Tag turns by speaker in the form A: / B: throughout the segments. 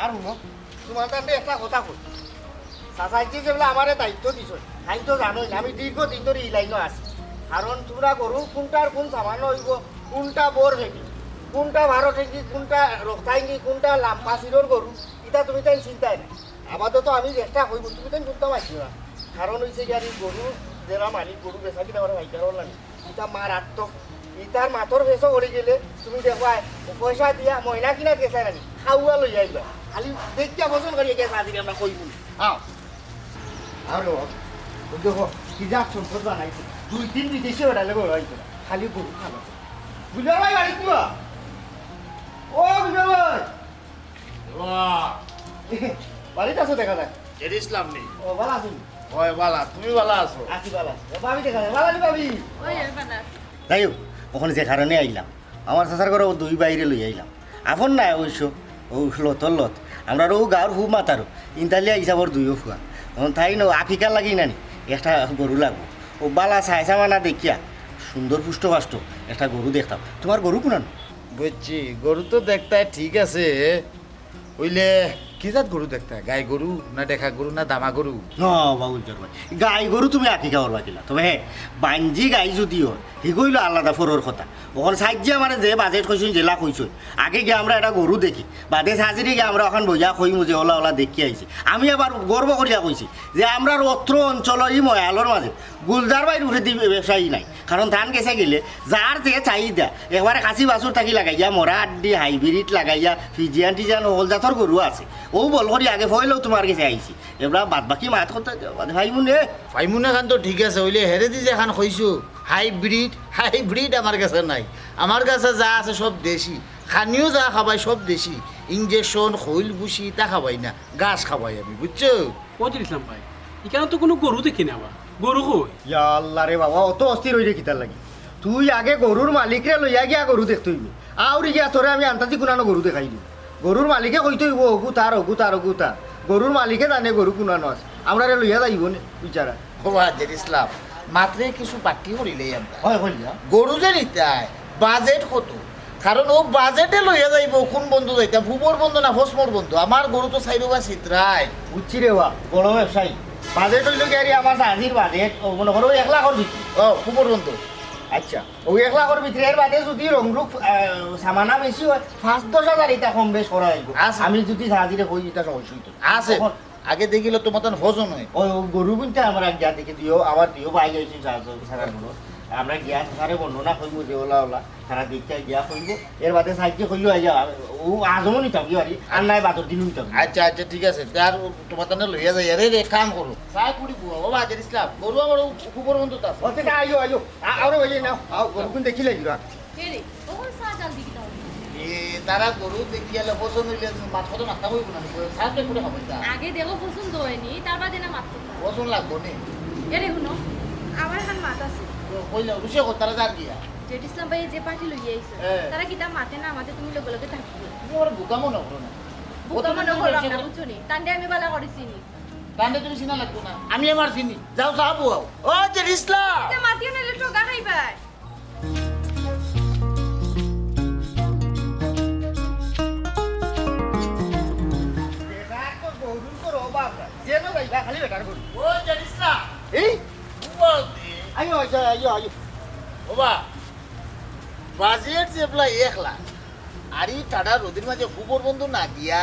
A: আর শুনো তোমার তাহলে একটা কথা কই চাচাইজি যেগুলো আমার দায়িত্ব দিছ আমি তো জানোই আমি দীর্ঘদিন ধরে এই লাইনও আছি কারণ তোমরা গরু কোনটার কোন সামান্য হইব কোনটা বোর ভেঙি কোনটা ভারত ভেঙি কোনটা রক্তাঙ্গি কোনটা লাম্পা শিরোর গরু এটা তুমি তাই চিন্তাই নাই আপাতত আমি চেষ্টা করবো তুমি তাই করতে পারছি না কারণ হয়েছে গাড়ি গরু যারা মালিক গরু বেচা কিনা আমার ভাইকার লাগে এটা মারাত্মক ইটার মাথর ভেসো করে গেলে তুমি দেখবাই পয়সা দিয়া ময়না কিনা গেছাই নানি খাওয়া লই যাইবা খালি দেখিয়া বসন করি গেছে আজি আমরা কইব আও আরে দেখো কি যা সম্পদ বানাইছে 2-3 বিদেশে ওড়ালে বড় হইছে খালি গরু খাবা বুঝা ভাই বাড়ি কি ও বুঝা ভাই
B: বাহ
A: বাড়িতে আছো দেখা যায়
B: ইসলাম নেই
A: ও ভালো আছো
B: ওই বালা তুমি ভালো আছো
A: আছি ভালো আছি ভাবি দেখা যায় ভালো আছি ভাবি
C: ওই বানা
A: তাই ওখানে যে কারণে আইলাম আমার চাচার ঘরে দুই বাইরে লই আইলাম আপন না অবশ্য ও লতর লত আমরা ও গাঁর হু মাতারো ইন্টালিয়া হিসাবর দুইও ফুয়া তখন তাই ন আফিকার লাগি নানি একটা গরু লাগবো ও বালা চাইছা মানা দেখিয়া সুন্দর পুষ্ট ফাষ্ট একটা গরু দেখতাম তোমার গরু কোনান
B: বুঝছি গরু তো দেখতে ঠিক আছে ওইলে কি জাত গরু দেখতে গাই গরু না দেখা গরু না দামা গরু
A: ন বাবুল ভাই গাই গরু তুমি আঁকি খাওয়ার বাকিলা তবে হ্যাঁ বাঞ্জি গাই যদি হয় সি কইলো আলাদা ফোরর কথা ওখানে সাহায্যে আমার যে বাজেট কইছুন জেলা কইছুন আগে গিয়ে আমরা একটা গরু দেখি বাদে সাজিরে গিয়ে আমরা ওখান বইয়া কইমু যে ওলা ওলা দেখি আইছি আমি আবার গর্ব করিয়া কইছি যে আমরা অত্র অঞ্চল এই ময়ালোর মাঝে গুলজার বাইর উঠে দিই ব্যবসায়ী নাই কারণ ধান গেছে গেলে যার যে চাহিদা একবারে কাশি বাছুর থাকি লাগাইয়া মরা আড্ডি হাইব্রিড লাগাইয়া ফিজিয়ান টিজিয়ান হল জাতর গরু আছে ও বল করি আগে ভয়লেও তোমার কাছে আইছি এবার বাদ বাকি মাত করতে ভাই মুনে
B: ফাইমুনা খান তো ঠিক আছে ওইলে হেরে দি যে খান কইছো হাইব্রিড আমার কাছে নাই আমার কাছে যা আছে সব দেশি খানিও যা খাবাই সব দেশি ইঞ্জেকশন খৈল বুসি তা খাবাই না গাছ খাবাই আমি বুঝছো
D: পঁচিশ ইসলাম ভাই এখানে তো কোনো গরু দেখি না আবার গরু কই
A: আল্লাহ রে বাবা অত অস্থির হইলে কিতার লাগি তুই আগে গরুর মালিকরে লইয়া গিয়া গরু দেখতে হইবি আউরি গিয়া তোরে আমি আন্তাজি কোনানো গরু দেখাই দিই গরুর মালিকে কইতে হইব অগু তার গরুর মালিকে জানে গরু কোনানো আছে আমরা লইয়া যাইব নে বিচারা
B: ওয়াজের ইসলাম মাত্রে কিছু বাকি করিলেই আমরা
A: হয় হইয়া
B: গরু যে নিতাই বাজেট কত কারণ ও বাজেটে লইয়া যাইব কোন বন্ধু যাইতা ভুবর বন্ধু না ফসমর বন্ধু আমার গরু তো চাইরবা চিত্রায়
A: বুঝছি রে বা বড় ব্যবসায়ী বাজেট হইলো কি আমার হাজির বাজেট মনে করো 1 লাখের ভিতরে
B: ও ভুবর বন্ধু
A: আচ্ছা ওই 1 লাখের ভিতরে এর বাদে যদি রংরূপ সামানা বেশি হয় 5-10 হাজার এটা কম বেশ করা হইব আমি যদি হাজিরে কই এটা সমস্যা হইতো
B: আছে আগে দেখিলে তো মতন ভোজন হয়
A: ওই গরু কিনতে আমার এক যা দেখে দিও আবার দিও পাই গেছি সারা গুলো আমরা গিয়া সারে বর্ণনা করবো যে ওলা ওলা সারা দিকটা গিয়া করবো এর বাদে সাহায্য করলেও আইয়া ও আজমও নিতাম কি পারি আর নাই বাদর দিনও নিতাম
B: আচ্ছা আচ্ছা ঠিক আছে তার তোমার তানে লইয়া যাই আরে রে কাম করো চাই পুরি বুয়া ও বাজের ইসলাম গরু আমার কুকুর বন্ধু তা
A: ওতে আইও আইও আরো হইলে নাও আও গরু কিন দেখিলে দিবা
C: কে রে ওহন সাজাল দিকি দাও
B: এ তারা গরু দেখিয়ালে পছন্দ হইলে মাছ কত মাথা হইব না সাথে করে হবে তা
C: আগে দেখো পছন্দ হয়নি তার বাদে না মাত্র
B: পছন্দ লাগবো নি
C: এরে শুনো আমার হান মাত আছে
B: কইলা রুশে কো তারা যার গিয়া
C: জেট ইসলাম ভাই যে পার্টি লইয়া আইছে তারা কিতা মাতে না আমাদের তুমি লগে লগে থাকিও
B: তোমার বুকামো না করো না
C: বুকা মনে করলাম না বুঝছনি তান্ডে আমি বালা করেছি নি
B: কান্দে তুমি চিনা লাগতো না আমি আমার চিনি যাও যাও বুয়াও ও যে ইসলাম
C: এটা মাতিও না লেটো গা খাইবাই
A: খালি বেটার গরু
B: ও যে ইসলাম
A: এই
B: বুয়াও
A: আইও আইও আইও
B: ওবা বাজেট যে প্রায় 1 লাখ আর এই টাটা রোদের মাঝে গোবর বন্ধু না গিয়া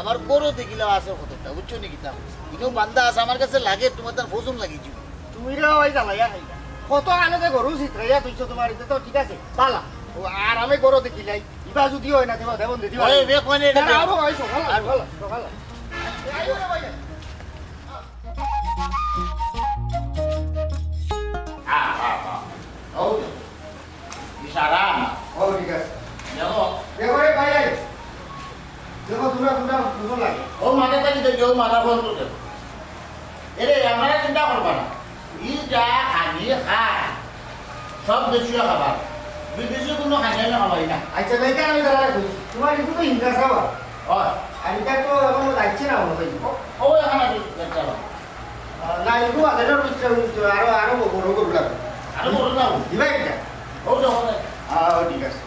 B: আমার গরু দেখিলাম আছে কতটা বুঝছো নাকি তা ইনো বান্দা আছে আমার কাছে লাগে তোমার তার ভোজন লাগিয়েছি
A: তুমি রে ওই জ্বালাইয়া খাইলা কত আনন্দে গরু চিত্রাইয়া তুইছো তোমার এটা তো ঠিক আছে পালা ও আর আমি গরু দেখিলাই ইবা যদি হয় না দেবা দেবন দিদি
B: ওই বে কোনে এটা
A: আরো আইছো ভালো ভালো ভালো আইও রে ভাই
B: ও ইশারা
A: ও ঠিক আছে
B: দেখো
A: দেখো রে ভাই দেখো তুমি বুঝো লাগে
B: ও মানে তাই দেখো মাথা বন্ধ করে এরে আমরা চিন্তা করবা না ই যা খানি খায় সব দেশীয় খাবার বিদেশি কোনো খানি না খাবাই না
A: আচ্ছা ভাই কেন আমি দাঁড়ায় কইছি তোমার একটু তো হিংসা খাবা
B: ও
A: আর এটা তো এখন লাগছে না মনে হয়
B: ও এখানে চলো
A: না একটু আদারের ভিতরে আরো বড় গরু লাগবে
B: আরে বড় যাও
A: দিবা এটা
B: ও দেখো
A: ঠিক আছে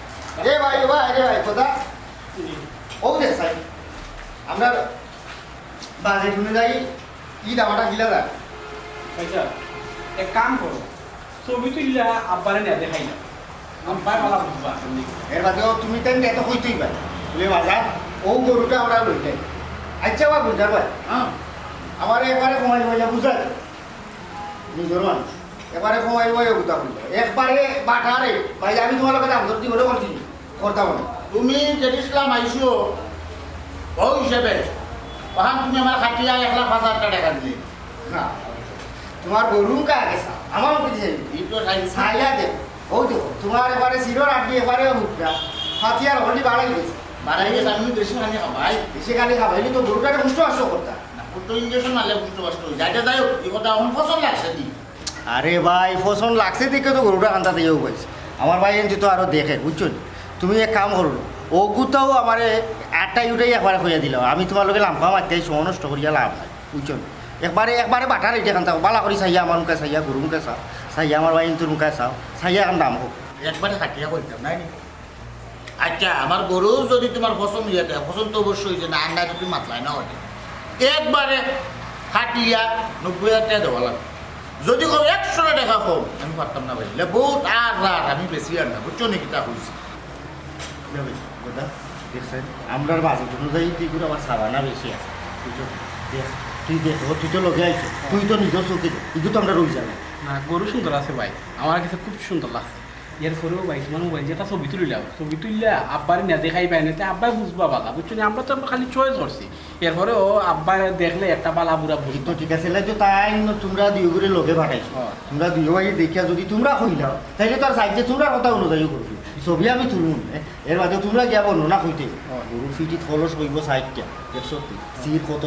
A: এ ভাই রে ভাই কথা ও দে সাই আমরা বাজেট অনুযায়ী কি দামাটা গিলা না
D: আচ্ছা এক কাম করো ছবি তুললা আব্বারে না দেখাই না আব্বাই ভালো বুঝবা
A: এর বাদেও তুমি তাই এত কইতেই পাই বলে বাজার ও গরুটা আমরা লইতে আচ্ছা বা বুঝার ভাই
B: হ্যাঁ
A: আমার একবারে কমাই হয়ে বুঝাই নিজের মানুষ এবারে কমাই হয়ে বুঝা বুঝা একবারে বাটারে ভাই আমি তোমার লোকের দাম ধরতে বলে করছি করতাম না
B: তুমি যেদিছিলাম আইসো ও হিসেবে ওখান তুমি আমার খাটিয়া 1,05,000 টাকা দিলে
A: না তোমার গরু কা গেছা আমার কিছু
B: এই তো সাইজ
A: ছাইয়া দে ও দেখো তোমার এবারে শিরোর আপনি এবারে হুকরা হাতিয়ার হলি বাড়াই গেছে
B: বাড়াই গেছে আমি বেশি খানি খাবাই
A: সেখানে খাবাইলি তো গরুটাকে মুষ্ট আসো করতা
B: তো ইঞ্জেকশন মারলে বুঝতে পারছো যাইতে যাই হোক এই কথা এখন ফসল লাগছে দি
A: আরে ভাই ফসল লাগছে দেখে তো গরুটা কান্তা দিয়েও গেছে আমার ভাই এনজি তো আরো দেখে বুঝছো তুমি এক কাম করো ও গুতাও আমারে 8টা ইউটাই একবারে হইয়া দিল আমি তোমার লোকে লাম্পা মারতে সময় নষ্ট করিয়া লাভ হয় বুঝছো একবারে বাটার এটা কান্তা বালা করি চাইয়া আমার মুখে চাইয়া গরু মুখে চাও চাইয়া আমার ভাই তোর মুখে চাও চাইয়া এখন দাম হোক
B: একবারে খাটিয়া করতাম নাই নি আচ্ছা আমার গরু যদি তোমার পছন্দ হয়ে যায় পছন্দ তো অবশ্যই যে না আন্ডা যদি মাতলায় না ওঠে একবারে খাটিয়া 90,000 টাকা দেওয়া লাগবে যদি কম 100 টাকা কম আমি পারতাম না ভাই বহুত আর রাত আমি বেশি আর না বুঝছো নাকি তা হয়েছে
A: দেখছেন আমরা বাজেট অনুযায়ী তুই করে আমার সাবানা বেশি আছে বুঝছো দেখ তুই দেখ তুই তো লগে আইছো তুই তো নিজের চোখে কিন্তু তো আমরা রই যাবে
D: না গরু সুন্দর আছে ভাই আমার কাছে খুব সুন্দর লাগছে এরপরেও ভাই তোমার মোবাইল যেটা ছবি তুলিলাম ছবি তুললে আব্বারে না দেখাই পাই না আব্বাই বুঝবা বালা বুঝছো না আমরা তো খালি চয়েস করছি এরপরেও আব্বা দেখলে একটা বালা বুড়া বুঝি
A: তো ঠিক আছে তো তাই তোমরা দুই করে লগে পাঠাইছো তোমরা দুই ভাই দেখিয়া যদি তোমরা কইলাও তাইলে তো আর সাইজে তোমরা কথা অনুযায়ী করবি ছবি আমি তুলুন এর বাদে তোমরা গিয়া বর্ণনা কইতে গরু ফিটিত খরচ হইব সাইডটা দেখছো সির কত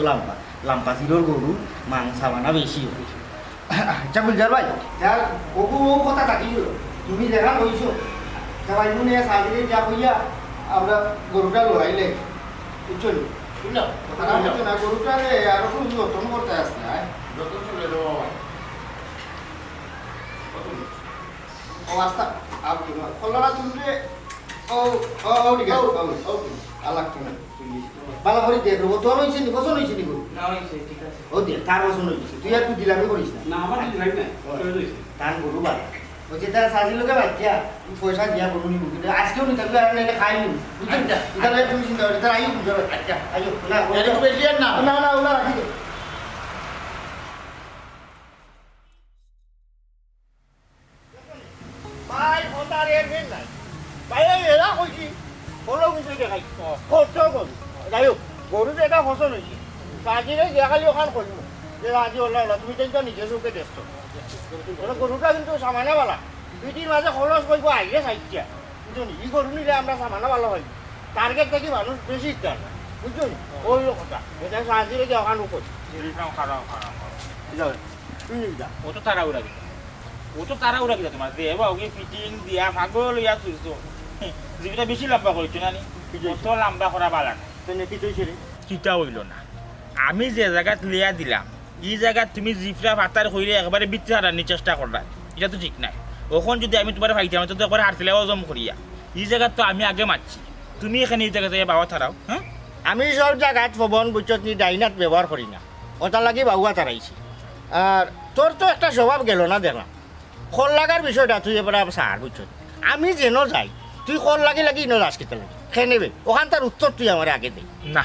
A: লাম্পা সিরোর গরু মাংসা বানা বেশি হয়েছে আচ্ছা বুঝার ভাই যার ওগু ও কথা থাকিল তুমি দেখা কইছো সবাই মনে সাজিয়ে যা হইয়া আমরা গরুটা লড়াইলে বুঝছো
B: বুঝলাম
A: কথা বলছো না গরুটা রে আরো খুব যত্ন করতে আসছে
B: যত চলে দেবো
A: ও আস্তা আপ তুমি খোলারা তুমি ও ও ও ঠিক আছে ও আলাক তুমি ভালো করে দেখো তোর হইছে নি পছন্দ হইছে নি গরু
D: না হইছে ঠিক আছে
A: ও দে তার পছন্দ হইছে তুই আর তুই দিলামি করিস না
D: না আমার দিলাই না চলে হইছে
A: তার গরু ভালো ও যে তার সাজি লোকে বাচ্চা পয়সা দিয়া গরু নি বুঝলি আজকেও নি তাহলে আর নাইলে খাই নি বুঝলি তাহলে তুমি চিন্তা করে তার আইও বুঝবে আচ্ছা আইও না
B: এটা বেশি আর না
A: না না ওলা রাখি দে ভাই ফোনটার এর মেন নাই ভাই এরা কইছি বলো কিন্তু দেখাই কষ্ট করু যাই হোক গরু যে এটা ফসল হয়েছে সাজিরে দেখালি ওখান করবো যে আজি ওলা ওলা তুমি কিন্তু নিজে চোখে দেখছো গরুটা কিন্তু সামান্য বালা 2-3 মাসে খরচ করবো আইলে সাইডটা কিন্তু ই গরু নিলে আমরা সামান্য ভালো হয় টার্গেট থেকে মানুষ বেশি ইচ্ছা বুঝছো ওই কথা এটা সাজিরে যে ওখান উপর তুমি যা
E: ও তো তাড়াহুড়া গেছে ও তো তাড়াহুড়া গেছে তোমার দে বা ওকে ফিটিং দিয়া পাগল ইয়া তুইছো যেটা বেশি লম্বা করেছো না নি কত লম্বা করা বালা না
A: তো নেকি তুইছে রে
E: কিটা হইল না আমি যে জায়গাত লিয়া দিলাম এই জায়গাত তুমি জিফরা ফাতার হইলে একবারে বিচ্ছা হারানোর চেষ্টা করলা এটা তো ঠিক নাই ওখন যদি আমি তোমার ফাইতাম তো একবার হারছিলে হজম করিয়া এই জায়গাত তো আমি আগে মারছি তুমি এখানে এই জায়গাতে বাবা তারাও হ্যাঁ
A: আমি সব জায়গাত ফবন বুঝছত নি ডাইনাত ব্যবহার করি না ওটা লাগি বাবুয়া তারাইছি আর তোর তো একটা স্বভাব গেল না দেখলাম খল লাগার বিষয়টা তুই এবার সার বুঝছত আমি যেন যাই তুই খল লাগি লাগি ইনো যাস কেতে লাগে খেয়ে নেবে ওখান তার উত্তর তুই আমার আগে দে
E: না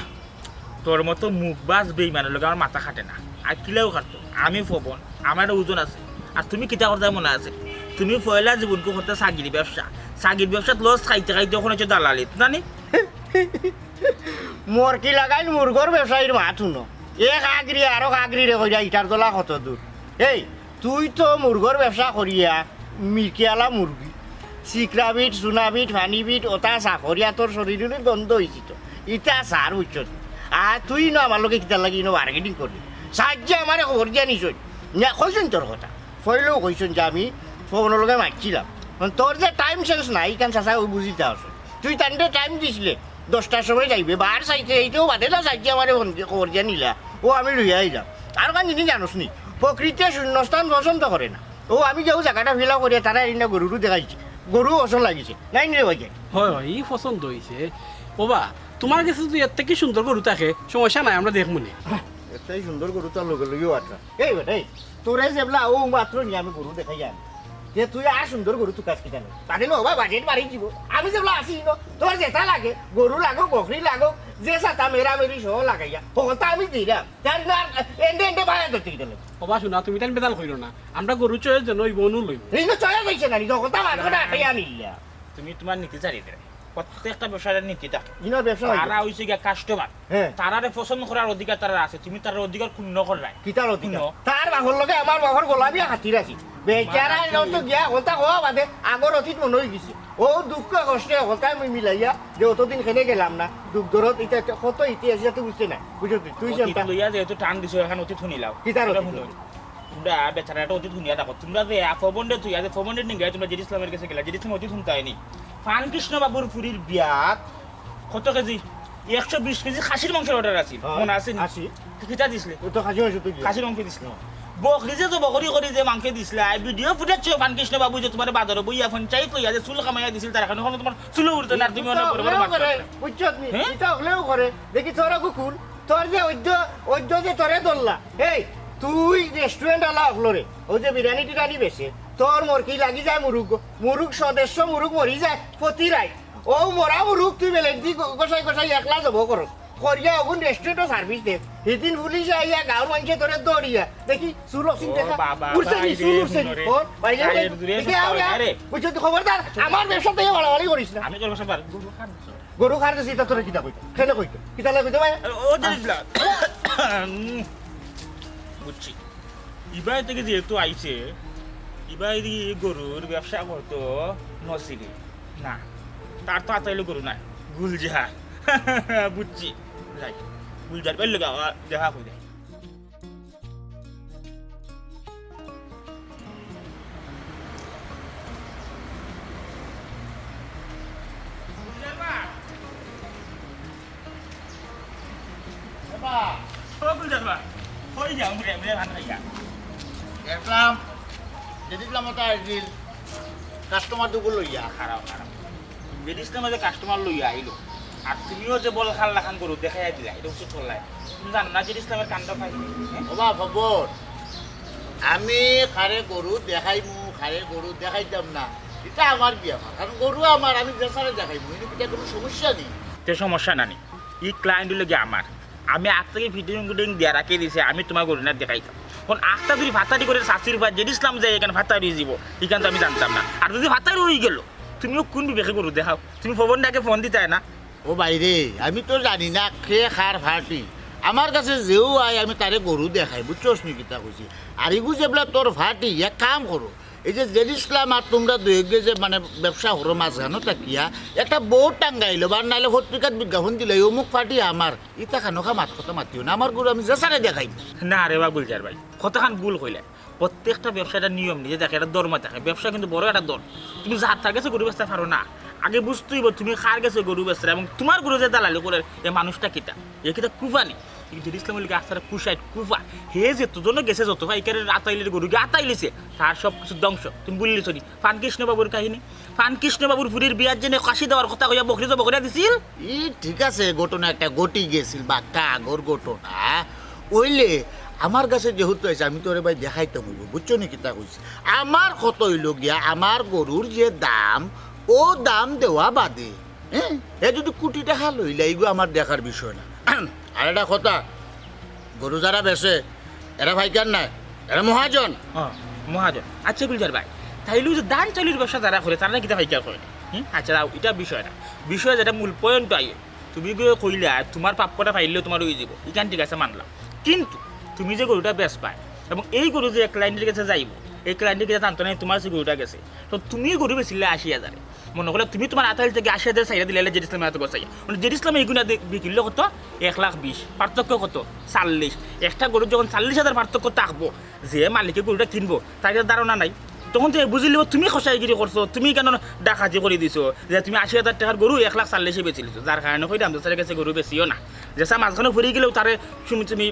E: তোর মতো মুখবাজ বেইমানের লোক আমার মাথা খাটে না আর কিলেও খাটতো আমি ফবন আমার একটা ওজন আছে আর তুমি কিতা করতে মনে আছে তুমি পয়লা জীবনকে করতে সাগির ব্যবসাত লস খাইতে খাইতে ওখানে হচ্ছে দালালিত জানি
A: মরকি লাগাই মুরগর ব্যবসায়ীর মাথ শুনো এক আগরি আরো আগরি রে কইরা ইটার দলা কত দূর এই তুই তো মুরগর ব্যবসা করিয়া মিরকিয়ালা মুরগি চিকরা বিট চুনা বিট ফানি বিট ওটা চাকরিয়া তোর শরীরের গন্ধ হয়েছি তো ইটা সার বুঝছ আর তুই না আমার লোকে কিতার লাগি মার্কেটিং করবি সাহায্যে আমার খবর দিয়া নিছই না কইসন তোর কথা ফইলেও কইসন যে আমি ফোনের লগে মারছিলাম তোর যে টাইম সেন্স নাই কারণ চাষা ওই বুঝিতে আসো তুই তান্ডে টাইম দিছিলে 10টার সময় যাইবে বার চাইতে এইটাও বাদে না চাইতে আমার খবর দিয়া নিলা ও আমি লইয়া যাম আর কারণ জিনিস জানোস নি প্রকৃতিতে শূন্যস্থান পছন্দ করে না ও আমি যাও জায়গাটা ফিলা করিয়া তারা এই না গরুরও দেখাইছে গরু ওসন লাগিছে নাই রে ভাই
D: হয় হয় ই পছন্দ হয়েছে ওবা তোমার কাছে যদি এর থেকে সুন্দর গরু থাকে সমস্যা নাই, আমরা দেখবো নি।
A: এটাই সুন্দর গরু তোর লগে লইও আচ্ছা এই বেটাই তোরে যেবলা ও মাত্র নিয়ে আমি গরু দেখাই আনি যে তুই আর সুন্দর গরু তুই কাজ কি জানো তাহলে নবা বাজেট বাড়ি দিব আমি যেবলা আসি ন তোর যেটা লাগে গরু লাগো বকরি লাগো যে সাতা মেরা মেরি সহ লাগাইয়া হতা আমি দিলাম তার না এন্ডে এন্ডে ভাড়া দিতে গেলে
D: কবা শোনা তুমি তাই বেদাল কইরো না, আমরা গরু চয়েস দেন ওই বনু লইব।
A: এই না চয়া কইছে না নি হতা মাত্র না আটাই আনিলা
E: তুমি তোমার নীতি চালিয়ে দেবে প্রত্যেকটা ব্যবসায়ের নীতি থাকে।
A: ইনা ব্যবসা
E: তারা হইছে গিয়া কাস্টমার,
A: হ্যাঁ
E: তারারে পছন্দ করার অধিকার তারা আছে, তুমি তার অধিকার ক্ষুণ্ণ করলাই।
A: কিতার অধিকার তার বাহর লগে আমার বাহর গোলাপি হাতির আছি বেচারা তো গিয়া হতা হওয়া বাদে আগর অতীত মনে হয়ে গেছে ও দুঃখ কষ্টে হতায় আমি মিলাইয়া যে অতদিন খেলে গেলাম না দুঃখ দরদ এটা কত ইতিহাস তুই বুঝতে না বুঝলি তুই
E: অতীত লইয়া যেহেতু টান দিছো এখন অতীত শুনিলাও
A: কিতার
E: এটা
A: অতীত?
E: শুনো। তোমরা বেচারাটা অতীত শুনিয়া দেখো, তোমরা যে ফবন্ডে তুই আজ ফবন্ডে নিয়ে গিয়ে তোমরা জেড ইসলামের কাছে গেলা, জেড ইসলাম অতীত শুনতে হয়নি। ফান কৃষ্ণ বাবুর পুরীর বিয়াত কত কেজি 120 কেজি খাসির মাংসের অর্ডার আছে, মনে আছে নি?
A: আসি
E: কিটা দিছিলে
A: ও তো খাসি মাংস তুই
E: খাসির মাংস দিছিল, বকরি যে তো বকরি করে যে মাংস দিছিল ভিডিও ফুটেজ ফান কৃষ্ণ বাবু যে তোমার বাজারে বইয়া পঞ্চায়েত লইয়া যে চুল কামাইয়া দিছিল তার এখন তোমার চুল উঠতে না, তুমি অনেক বড় বড় মাংস
A: বুঝছত নি
E: হ্যাঁ?
A: এটা হলেও করে দেখি তোরা কুকুর তোর যে অদ্য যে তোরে দল্লা এই তুই রেস্টুরেন্ট আলা হলরে ও যে বিরিয়ানি টিরানি বেছে তোর মোর কি লাগি যায় মুরুগ সদস্য মুরুগ মরি যায় প্রতি রাই ও মরা মুরুগ তুই বেলেগ দি গোসাই গোসাই একলা যাব কর করিয়া ওগুন রেস্টুরেন্টও সার্ভিস দে সেদিন পুলিশ আইয়া গাঁৱৰ মানুষে তোরে দৌড়িয়া দেখি চুল অসিন দেখা উড়ছে নি চুল উড়ছে নি ওর বাইরে বুঝছো খবরদার আমার ব্যবসা থেকে বাড়াবাড়ি করিস না
E: আমি করবো সবার
A: গরু খার দিছি তা তোরে কিতা কইতো কেন কইতো কিতা লাগে কইতো ভাই
E: ও জিনিসলা বুঝছি ইবাই থেকে যেহেতু আইছে ইবাই গরুর ব্যবসা করতো নসিরি না, তার তো আতাইলে গরু নাই গুলজার বুঝছি যাই গুলজার বেল দেখা কই দেয় গুলজার বা হয়ে যাও মুড়ে মুড়ে ভাত খাইয়া
B: দেখলাম দেখলাম ওটা আসছিল কাস্টমার দুগুলো লইয়া
E: খারাপ খারাপ জেড ইসলামে যে কাস্টমার লইয়া আইলো আর তুমিও যে বল খাল্লা খান গরু দেখাইয়া দিলা এটা হচ্ছে চললাই, তুমি জানো না জেড ইসলামের কাণ্ড খাই
B: ওবা খবর আমি খারে গরু দেখাইমু খারে গরু দেখাইতাম না এটা আমার কি আমার কারণ গরু আমার আমি বেচারে দেখাইমু এটা কোনো সমস্যা নেই।
E: তে সমস্যা নানি ই ক্লায়েন্ট হলে গিয়ে আমার আমি আগ থেকে ফিটিং ফিটিং দিয়া রাখি দিছে আমি তোমার গরু না দেখাইতাম কারণ আখটা যদি ভাতারি করে শাস্তির পর জেড ইসলাম যায় এখানে ভাতারি হয়ে যাব এখানে তো আমি জানতাম না, আর যদি ভাতারি হয়ে গেল তুমিও কোন বিবেকে গরু দেখাও, তুমি ফোনটাকে ফোন দিতে না
B: ও বাইরে আমি তো জানি না খে খার ফাটি আমার কাছে যেও আয় আমি তারে গরু দেখাই বুঝছোস নি কিতা কইছি আর ইগু যেবলা তোর ফাটি এক কাম করো এই যে জেড ইসলাম আর তোমরা দুয়ে যে মানে ব্যবসা করো মাঝখানো তাকিয়া একটা বোর্ড টাঙ্গাইলো বা নাইলে পত্রিকাত বিজ্ঞাপন দিলে অমুক ফাটি আমার ইতা খানোখা মাত কথা মাতিও না আমার গরু আমি যেসারে দেখাই
E: না রে বা গুলজার ভাই কতখান ভুল কইলে প্রত্যেকটা ব্যবসাটা নিয়ম নিজে দেখে একটা দরমা থাকে, ব্যবসা কিন্তু বড় একটা দর, তুমি যার তার কাছে গরু বেচতে পারো না আগে বুঝতেই তুমি খার গেছে গরু বেচতে এবং তোমার গরু যে দালালি করে এই মানুষটা কিতা এ কিতা কুফানি কিন্তু ইসলামের লিগে আখতার কুশাইট কুফা হে যে তোজনে গেছে যত ভাই একের আতাইলের গরুকে আতাইলেছে তার সব কিছু ধ্বংস তুমি বললি চলি ফান কৃষ্ণবাবুর কাহিনী ফান কৃষ্ণবাবুর পুরীর বিয়ার জন্য কাশি দেওয়ার কথা কইয়া বকরি তো বকরিয়া দিছিল
B: ই ঠিক আছে ঘটনা একটা গটি গেছিল বা কাগর ঘটনা ওইলে আমার কাছে যেহেতু আছে আমি তোরে ভাই দেখাইতে হইব বুঝছো নি কিতা কইছি আমার কত হইল গিয়া আমার গরুর যে দাম ও দাম দেওয়া বাদে হ্যাঁ এ যদি কোটি টাকা লইলে এইগো আমার দেখার বিষয় না। আর একটা কথা গরু যারা বেচে এরা ভাইকার নাই এরা মহাজন
E: মহাজন আচ্ছা গুলজার ভাই তাইলেও যে দান চালির ব্যবসা যারা করে তারা কিতা ভাইকার করে আচ্ছা এটা বিষয় না, বিষয় যেটা মূল পয়েন্ট আই তুমি কইলা তোমার প্রাপ্যটা পাইলেও তোমার হয়ে যাব এখান ঠিক আছে মানলাম, কিন্তু তুমি যে গরুটা বেচ পায় এবং এই গরু যে ক্লায়েন্টের কাছে যাইব এই ক্লায়েন্টের কাছে জানতো না তোমার যে গরুটা গেছে তো তুমি গরু বেচিলে 80,000 মনে করলে তুমি তোমার আতাইল থেকে 80,000 চাইয়া দিলে জেড ইসলামে এত বসাইয়া মানে জেড ইসলামে এইগুলো বিকিলে কত 1,20,000 পার্থক্য কত 40 একটা গরু যখন 40,000 পার্থক্য থাকবো যে মালিকে গরুটা কিনবো তার কাছে ধারণা নাই তখন তো বুঝি লিব তুমি খসাইগিরি করছো তুমি কেন ডাকাতি করে দিছো যে তুমি 80,000 টাকার গরু 1,40,000 বেচিলিছো যার কারণে কইলাম তো তার কাছে গরু বেচিও না যেসা মাঝখানে ফুরিয়ে গেলেও তারে তুমি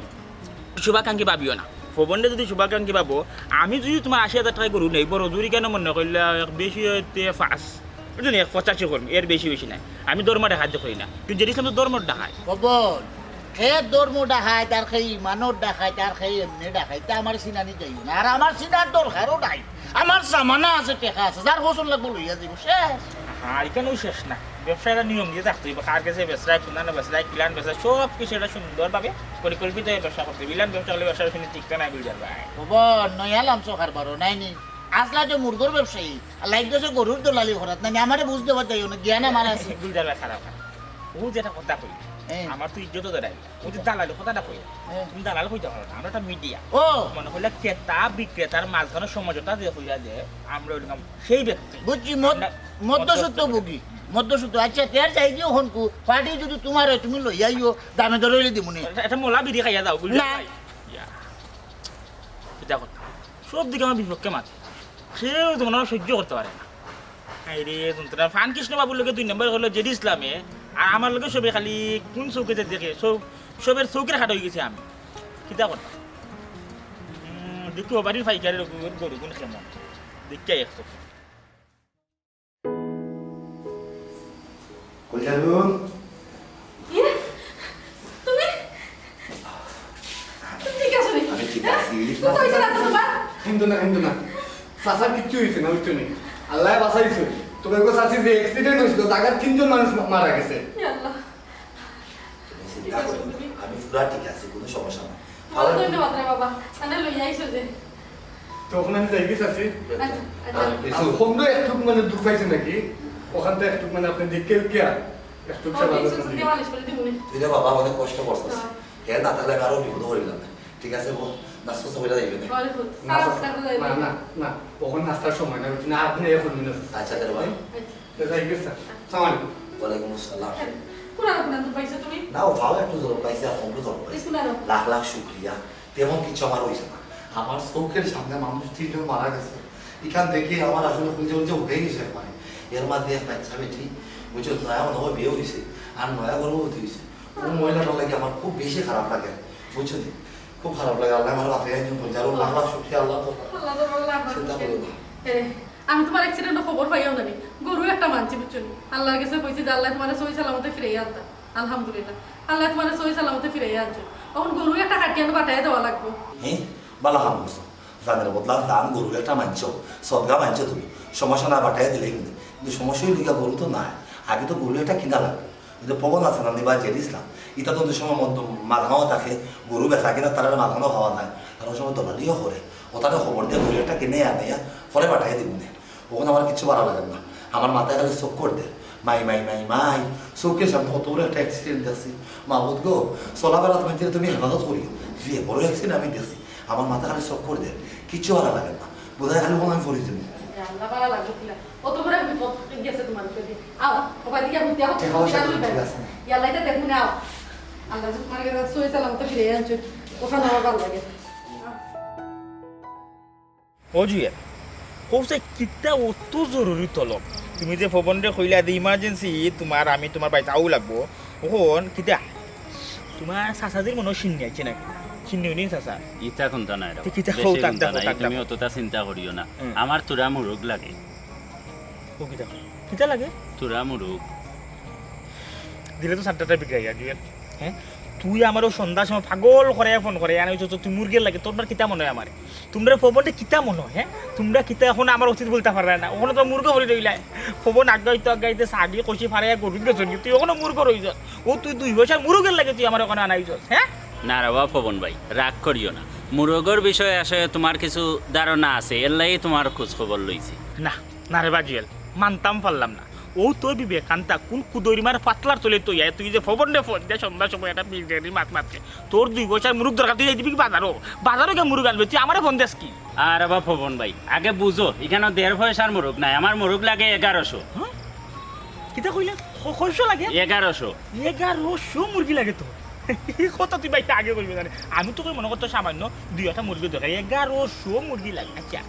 E: শুভাকাঙ্ক্ষী ভাবিও না ফবন্ডে যদি শুভাকাঙ্ক্ষী ভাবো আমি যদি তোমার 80,000 টাকা গরু নেই বড় দূরি কেন মনে করলে বেশি হইতে 5 বুঝলি 85 করবো এর বেশি বেশি নাই আমি ধর্মটা সাহায্য করি না তুই যেটি তো ধর্ম ডাকায়
B: খবর সে ধর্ম দেখায় তার সেই মানব দেখায় তার সেই এমনি দেখায় তা আমার চিনানি যাইব না আর আমার চিনার দরকারও নাই আমার সামানা আছে টেকা আছে যার পছন্দ লাগবো লইয়া দিব শেষ
E: হ্যাঁ এখানেও শেষ না ব্যবসায়টা নিয়ম দিয়ে থাকতে হবে কার কাছে বেসরায় কিনা না বেসরায় কিলান বেসরায় সব কিছু এটা সুন্দরভাবে পরিকল্পিত ব্যবসা করতে বিলান ব্যবসা করলে ব্যবসার শুনে ঠিকটা নাই বুঝার ভাই
B: খবর নয়ালাম চোখার বারো নাই নি আসলা যে মুরগোর ব্যবসায়ী আর লাইক গেছে গরুর দলালি ঘরাত নাই আমারে বুঝতে পারতে না জ্ঞান আমার আছে
E: বুঝার ভাই খারাপ ও যেটা কথা কই আমার তো ইজ্জত দাঁড়াই ও যে দালালি কথাটা কই তুমি দালাল কইতে পারো না আমরা একটা মিডিয়া
B: ও
E: মনে হইলে ক্রেতা বিক্রেতার মাঝখানে সমঝোতা দিয়ে হইয়া যে আমরা ওইরকম সেই ব্যক্তি
B: বুঝছি মধ্যসূত্র ভুগি মধ্যসূত্র আচ্ছা তের চাই দিও হনকু পার্টি যদি তোমার হয় তুমি লইয়াইও দামে ধরে দিব নি
E: এটা মোলা বিড়ি খাইয়া দাও বুঝলি
B: না।
E: দেখো সব দিকে আমার বিপক্ষে মাঝে সেও তোমার সহ্য করতে পারে না রে তোমরা ফান কৃষ্ণ বাবুর লোকে 2 নম্বর হলো জেডি ইসলামে আর আমার লোকে সবে খালি কোন চৌকেতে দেখে সবের চৌকের হাট হয়ে গেছে আমি কিতা করতাম দেখি ও বাড়ির ফাইকারের গরু কোন কেমন দেখতে একশো
F: কইলালুন
C: তুমি ঠিক আছে রে
F: আমি ঠিক আছি
C: তুই কইছ না তোমার
F: হিন্দু না সাসার কিচ্ছু হইছে না বুঝছো নি আল্লাহ বাঁচাইছে তোকে গো সাসি যে অ্যাক্সিডেন্ট হইছিল জায়গার 3 জন মানুষ মারা গেছে
C: ইয়া আল্লাহ
G: চিন্তা করো না, আমি পুরা ঠিক আছি কোনো সমস্যা না
C: ভালো ধন্যবাদ রে বাবা আনে লই আইছো যে
F: তখন আমি যাই গেছি আছি
C: আচ্ছা
F: আর হোমদো একটু মানে দুঃখ পাইছে নাকি ওখান থেকে একটু মানে আপনি দেখে কি আর একটু সেবা
C: ওই
F: করতে
C: সুন্দর মালিশ করে দিমুনি
G: তুই রে বাবা অনেক কষ্ট করছিস হে না তাহলে আরো বিপদ করিলাম না ঠিক আছে বল নাস্তা সবাই যাইবে না
C: ঘরে ফুট
F: না
C: সারা সারা যাইবে
F: না ওখানে নাস্তার সময় না না আপনি এখন মিনিট
G: আচ্ছা তাহলে ভাই
F: যাই গেছে আসসালামু আলাইকুম
G: ওয়ালাইকুম আসসালাম
C: কোন তো পাইছো তুমি
G: না ও ভালো একটু জোর পাইছে আর কমপ্লিট জোর পাইছে
C: স্কুলারও
G: লাখ লাখ শুক্রিয়া তেমন কিছু আমার হয়েছে না আমার চোখের সামনে মানুষ 3 জন মারা গেছে এখান থেকে আমার আসলে খুঁজে খুঁজে উঠে গেছে মানে এর মধ্যে এক বাচ্চা বেটি বুঝছো নয়া মনে হয় বিয়ে হয়েছে আর নয়া গর্ভবতী হয়েছে ও মহিলাটার লাগে আমার খুব বেশি খারাপ লাগে বুঝছো নি খুব খারাপ লাগে আল্লাহ আমার বাপে একজন বলছে আর লাখ লাখ শুক্রিয়া আল্লাহ তো
C: আল্লাহ তো বললাম
G: চিন্তা করো না
C: আমি তোমার অ্যাক্সিডেন্ট খবর পাইও না গরু একটা মানছি বুঝছো আল্লাহর কাছে কইছি যে আল্লাহ তোমার সহি সালামতে ফিরে আনতা আলহামদুলিল্লাহ আল্লাহ তোমার সহি সালামতে ফিরে আনছো তখন গরু একটা কাটিয়ে পাঠাই দেওয়া লাগবে
G: হ্যাঁ বালা হাম করছো জানের বদলা দান গরু একটা মানছো সদগা মানছো তুমি সমস্যা না বাটাই দিলে কিন্তু সমস্যা হইলে গরু তো নাই আগে তো গরু একটা কিনা লাগবে কিন্তু পবন আছে না নিবা জেড ইসলাম এটা তো সময় মাঘাও থাকে গরু বেচা কিনা তারা মাঘানো খাওয়া নাই তার সময় দলালিও করে ওটাতে খবর দিয়ে গরু একটা কিনে আনে পরে পাঠাই দিব না ওখানে আমার কিছু ভালো লাগে না আমার মাথায় খালি চোখ করে দেয় মাই চোখের সামনে কত বড় একটা অ্যাক্সিডেন্ট দেখছি মাহবুদ গো চলাফেরা তুমি হেফাজত করিও বিয়ে বড় অ্যাক্সিডেন্ট আমি দেখছি আমার মাথা খালি চোখ করে দেয় কিছু ভালো লাগে না বোধহয় খালি কোনো আমি পড়ি দেবো
C: আল্লাহ ভালো লাগবে কিনা কত বড় বিপদ গেছে তোমার উপরে আও ওবা দিকে বুঝতে আও
G: ঠিক আছে
C: ইয়াল্লা এটা দেখুন আও আল্লাহ তোমার কাছে সহি সালামতে ফিরে আনছো ওখানে আমার ভালো লাগে
E: ও জুয়েল কৌশে কিতা অত জরুরি তলব তুমি যে ভবনরে কইলা যে ইমার্জেন্সি আমি তোমার বাড়িতে আউ লাগবো ওখন কিতা তোমার চাচাদের মনে হয় চিনি আছে নাকি চিনি নি চাচা
H: ইটা কোনটা নাই
E: তে কিতা কও তাক দেখো
H: তুমি অতটা চিন্তা করিও না আমার তোরা মুরগ লাগে
E: ও কিতা কিতা লাগে
H: তোরা মুরগ
E: দিলে তো সাতটা বিক্রি হয় জুয়েল হ্যাঁ তুই আমারও সন্ধ্যার সময় পাগল করে ফোন করে আনি তুই মুরগের লাগে তোর কিতা মনে হয় আমার তোমরা ফোনটা কিতা মনে হয় হ্যাঁ তোমরা কিতা এখন আমার অতীত বলতে পারবে না ওখানে তো মুরগ হয়ে রইলাই ফোন আগাইতে সাগি কষি ফারাই গরুর গেছন তুই ওখানে মুরগ রইছ ও তুই 2 বছর মুরগের লাগে তুই আমার ওখানে আনাইছ হ্যাঁ
H: না রে বাবা পবন ভাই রাগ করিও না মুরগর বিষয়ে আসে তোমার কিছু ধারণা আছে এর লাগি তোমার খোঁজ খবর লইছি
E: না রে বাজুয়েল মানতাম পারলাম না ও তোর বিবেকান্তা কোন কুদরিমার পাতলার চলে তুই যে ফোন দিয়ে সন্ধ্যার সময় একটা বিরিয়ানির মাতছে তোর 2 বছর মুরগ দরকার তুই যাই দিবি বাজারও কে মুরগ আনবে তুই আমার ফোন দেস কি
H: আর বাবা পবন ভাই আগে বুঝো এখানে 1.5 পয়সার মুরগ নাই আমার মুরগ লাগে 1100
E: কিতা কইলে কয়শো লাগে 1100 মুরগি লাগে তো কথা তুই বাইতে আগে করবি জানে আমি তো মনে করতো সামান্য 2টা মুরগি দরকার 1100 মুরগি লাগে আচ্ছা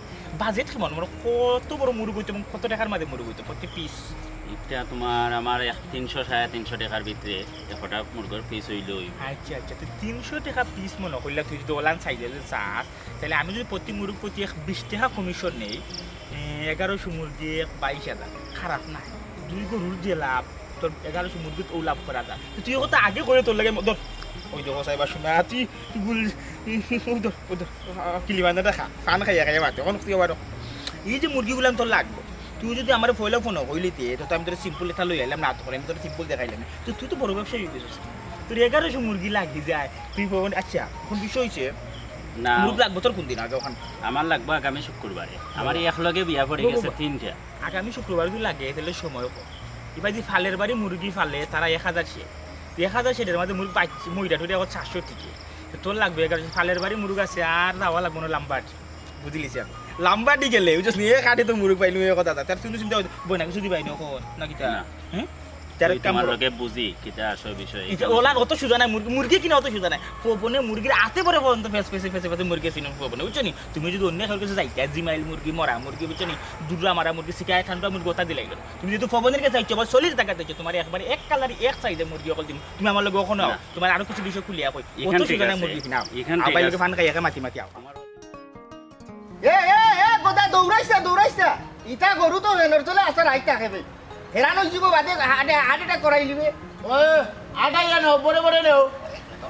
E: বাজেট কেমন মানে কত বড় মুরগ হইতো এবং কত টাকার মাঝে মুরগ হইতো প্রতি পিস
H: এটা তোমার আমার 300-350 টাকার ভিতরে একটা মুরগর পিস হইল
E: আচ্ছা তো 300 টাকা পিস মনে করলে তুই যদি ওলান সাইজের চাস তাহলে আমি যদি প্রতি মুরগ প্রতি 20 টাকা কমিশন নেই 1100 মুরগি 22,000 খারাপ না 2 গরুর যে লাভ তোর 1100 মুরগিত ও লাভ করা যায় তুই ও কথা আগে করে তোর লাগে ধর ওই দেখো সাইবা শোনা তুই গুল কিলি বান্ধা দেখা ফান খাইয়া খাইয়া মাতে কোন কি বারো এই যে মুরগিগুলো তোর লাগবে তুই যদি আমার ফয়লা ফোন হইলিতে তো আমি তোর সিম্পল এটা লই আইলাম না তোর আমি তোর সিম্পল দেখাইলাম তো তুই তো বড় ব্যবসায়ী হইছিস তোর 1100 মুরগি লাগি যায় তুই বল আচ্ছা কোন বিষয় হইছে
H: না
E: মুরগি লাগবে তোর কোন দিন আগে ওখান
H: আমার লাগবে আগামী শুক্রবারে আমার একলগে বিয়া পড়ে গেছে 3টা
E: আগামী শুক্রবার যদি লাগে তাহলে সময় কম এবার যে ফালের বাড়ি মুরগি ফালে তারা 1000 সে 1000 সেটার মধ্যে মুরগি পাইছি মইটা টুটি এখন 700 থেকে তোর লাগবে 1100 ফালের বাড়ি মুরগ আছে আর যাওয়া লাগবে না লাম্বাটি বুঝলিস লাম্বাটি গেলে ওই যে নিয়ে কাটে তো মুরগ পাইলো এই কথা তার শুনে চিন্তা বই না কিছু দিবাই না এখন নাকি তা হ্যাঁ তার
H: তোমার লগে বুঝি কিটা আসল বিষয়
E: ওলা অত সুজা নাই মুরগি কিনা অত সুজা নাই ফোনে মুরগির আতে পরে পর্যন্ত ফেসে মুরগি চিনো ফোনে বুঝছো নি তুমি যদি অন্য কারোর কাছে যাইতে জিমাইল মুরগি মরা মুরগি বুঝছো নি দুধরা মারা মুরগি শিকায় ঠান্ডা মুরগি ওটা দিলাই তুমি যদি ফোনের কাছে যাইছো বা চলির টাকা দিচ্ছ তোমার একবারে এক কালার এক সাইজের মুরগি অকল দিন তুমি আমার লগে ওখানে তোমার আরো কিছু বিষয় খুলিয়া কই অত সুজা নাই মুরগি কিনা আবার লগে ফান খাই একা মাটি আও
A: এ গোদা দৌড়াইছ না ইটা গরু তো এনর চলে আসা রাইতা খাবে হেরানো জীব বাদে হার্ট করাই লিবে
B: আটা ইয়া নো বড় বড় নেও